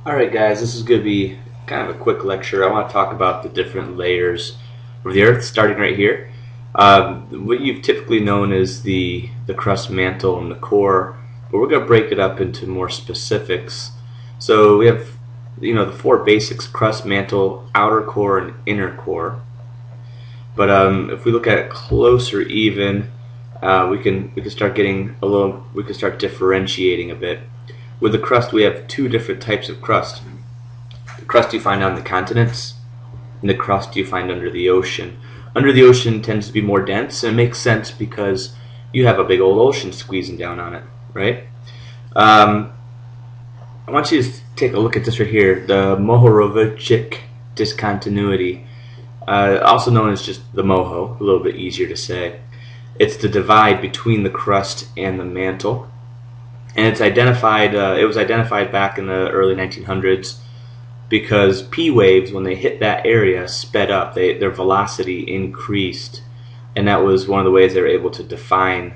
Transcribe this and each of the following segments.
Alright guys, this is going to be kind of a quick lecture. I want to talk about the different layers of the Earth, starting right here. What you've typically known as the crust, mantle, and the core, but we're going to break it up into more specifics. So we have the four basics: crust, mantle, outer core, and inner core. But if we look at it closer even, we can start getting we can start differentiating a bit. With the crust, we have two different types of crust. The crust you find on the continents, and the crust you find under the ocean. Under the ocean tends to be more dense, and it makes sense because you have a big old ocean squeezing down on it, right? I want you to take a look at this right here, the Mohorovičić discontinuity, also known as just the MOHO, a little bit easier to say. It's the divide between the crust and the mantle. And it's identified. It was identified back in the early 1900s because P waves, when they hit that area, sped up. Their velocity increased, and that was one of the ways they were able to define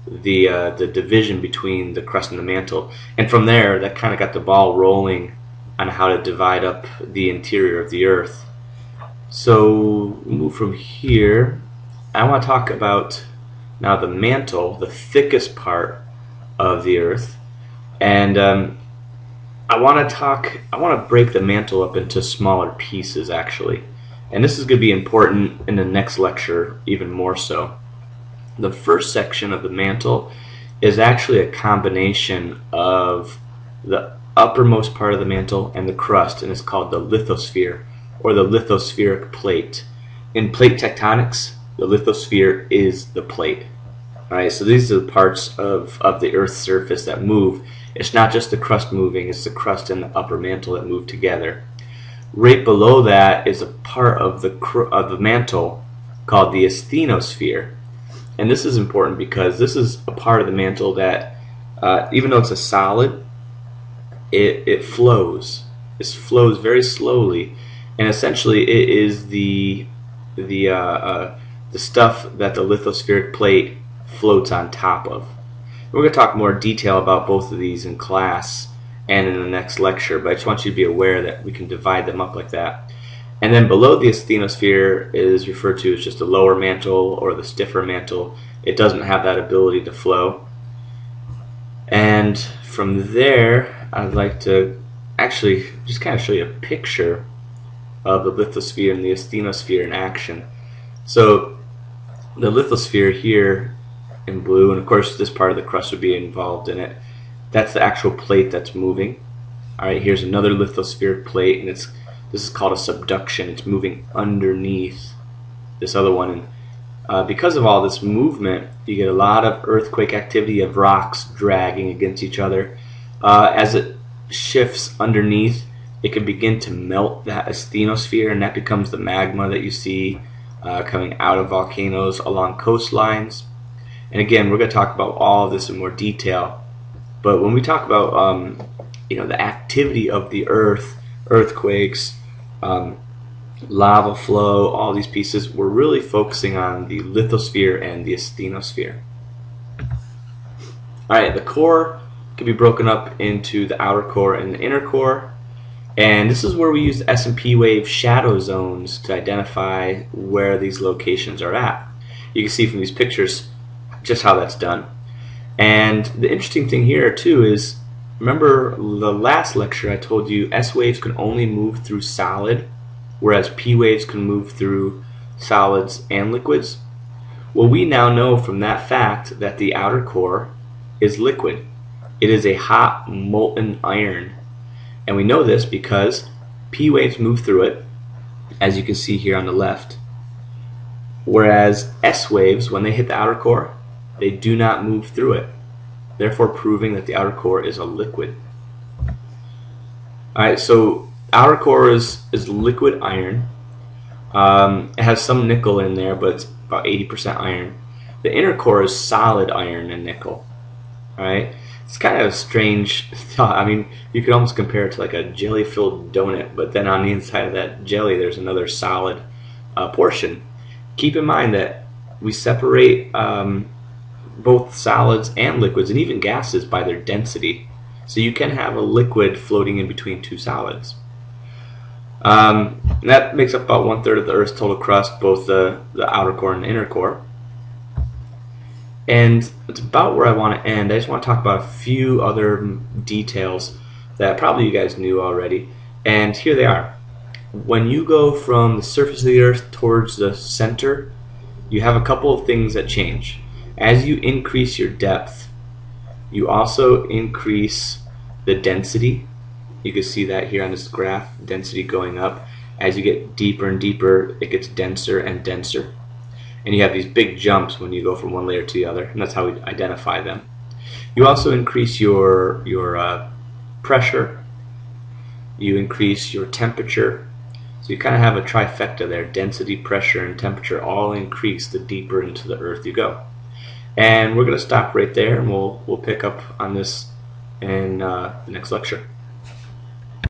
the division between the crust and the mantle. And from there, that kind of got the ball rolling on how to divide up the interior of the Earth. So move from here. I want to talk about now the mantle, the thickest part of the Earth, and I want to break the mantle up into smaller pieces actually, and this is going to be important in the next lecture even more so. The first section of the mantle is actually a combination of the uppermost part of the mantle and the crust, and it's called the lithosphere, or the lithospheric plate. In plate tectonics, the lithosphere is the plate. Alright, so these are the parts of the Earth's surface that move. It's not just the crust moving, it's the crust and the upper mantle that move together. Right below that is a part of the mantle called the asthenosphere. And this is important because this is a part of the mantle that, even though it's a solid, it flows. It flows very slowly, and essentially it is the stuff that the lithospheric plate floats on top of. We're going to talk more detail about both of these in class and in the next lecture, but I just want you to be aware that we can divide them up like that. And then below the asthenosphere is referred to as just the lower mantle or the stiffer mantle. It doesn't have that ability to flow. And from there, I'd like to actually just kind of show you a picture of the lithosphere and the asthenosphere in action. So the lithosphere here in blue, and of course this part of the crust would be involved in it. That's the actual plate that's moving. Alright, here's another lithospheric plate, and this is called a subduction. It's moving underneath this other one, and because of all this movement, you get a lot of earthquake activity of rocks dragging against each other. As it shifts underneath, it can begin to melt that asthenosphere, and that becomes the magma that you see coming out of volcanoes along coastlines. And again, we're going to talk about all of this in more detail. But when we talk about the activity of the Earth, earthquakes, lava flow, all these pieces, we're really focusing on the lithosphere and the asthenosphere. Alright, the core can be broken up into the outer core and the inner core. And this is where we use the S&P wave shadow zones to identify where these locations are at. You can see from these pictures just how that's done. And the interesting thing here too is, remember the last lecture I told you S waves can only move through solid, whereas P waves can move through solids and liquids? Well, we now know from that fact that the outer core is liquid. It is a hot molten iron. And we know this because P waves move through it, as you can see here on the left, whereas S waves, when they hit the outer core, they do not move through it, therefore proving that the outer core is a liquid. Alright, so outer core is liquid iron. It has some nickel in there, but it's about 80% iron. The inner core is solid iron and nickel. Alright, it's kind of a strange thought. I mean, you could almost compare it to like a jelly-filled donut, but then on the inside of that jelly there's another solid portion. Keep in mind that we separate both solids and liquids and even gases by their density. So you can have a liquid floating in between two solids. And that makes up about 1/3 of the Earth's total crust, both the outer core and the inner core. And it's about where I want to end. I just want to talk about a few other details that probably you guys knew already. And here they are. When you go from the surface of the Earth towards the center, you have a couple of things that change. As you increase your depth, you also increase the density. You can see that here on this graph, density going up. As you get deeper and deeper, it gets denser and denser. And you have these big jumps when you go from one layer to the other, and that's how we identify them. You also increase your pressure. You increase your temperature. So you kind of have a trifecta there. Density, pressure, and temperature all increase the deeper into the Earth you go. And we're going to stop right there, and we'll pick up on this in the next lecture.